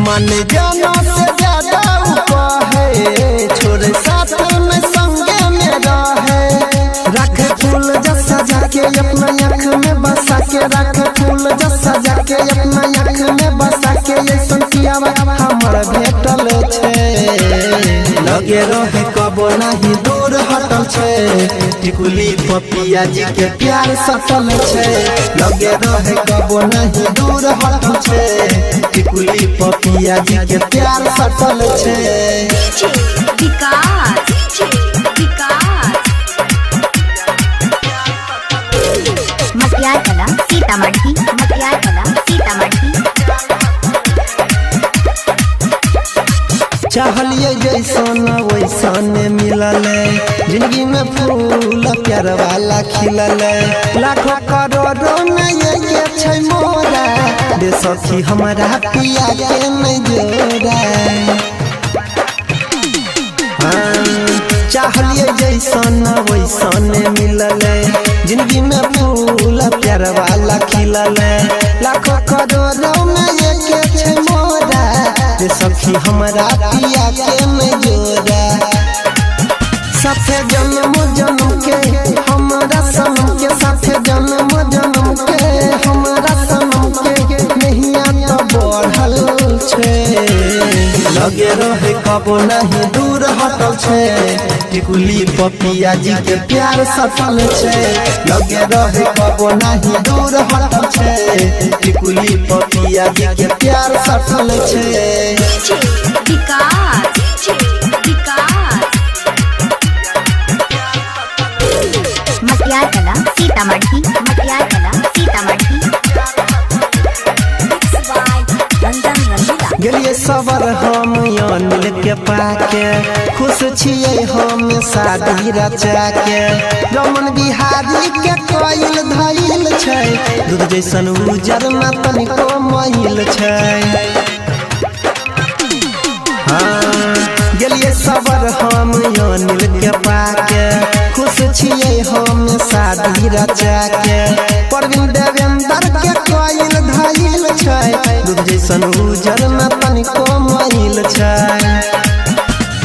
मन जाना से ज्यादा ऊपर है, छोरे साथ में संगे में रहे। रखे फूल जैसा जाके अपना आँख में बसा के, रखे फूल जैसा जाके अपना आँख में बसा के, ये संकिया हमर भेटल छे। लगे रहे कबो नहीं दूर हटल छे, टिकुली पपिया जी के प्यार सटल छे। लगे रहे कबो नहीं दूर हटल छे, टिकुली पपिया जी के प्यार सटल छे। मटियार कला सीतामढ़ी, मटियार कला सीतामढ़ी। चाहलिए जैसन वैसन मिलल, जिंदगी में फूल प्यार वाला खिलल। लाखों करोड़ों में ये छै मोरा, दे सखी हमारा पिया के नहीं जोड़ा। चाहलिए जैसन वैसन मिलल, जिंदगी में फूल प्यार वाला खिलल। लाखों करोड़ों में ये छै मोरा, दे सखी हमारा पिया के में जोड़ा। साथे जन्म जन्म के हमारा सनम के, साथे जन्म जन्म के हमारा सनम के, नैया तो बढ़ल छे। लगे रहे कबो नहीं दूर हटल छे, टिकुली पपिया जी के प्यार सटल छे। लगे रहे कबो नहीं दूर हटल छे, टिकुली पपिया जी के प्यार सटल छे। मटियार कला सीतामढ़ी, मटियार कला सीतामढ़ी। गेलिए सबर हम अनिल के पाके, खुश छिए हम शादी रचा के। रमन बिहारी के कोयल धैल छै, दूध जैसन उजर में तनिको महिल छै। गेलिए सबर हम अनिल के पाके, खुश छिए हम शादी रचा के। परवीन देवेंद्र के कोयल धैल छै, दूध जैसन उजर में तनिको महिल छै।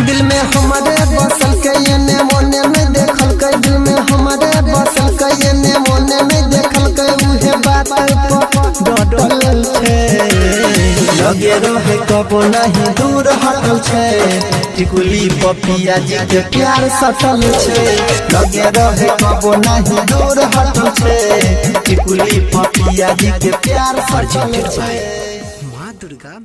दिल में हमारे बसल के एने मोने में देखल के, दिल में हमारे बसल के एने मोने में देखल के, उहे बात पर डटल छे। लगे रहे कबो नहीं दूर हटल छे, टिकुली पपिया जी के प्यार सटल छे। लगे रहे कबो नहीं दूर हटल छे, टिकुली पपिया जी के प्यार सटल छे। माँ दुर्गा।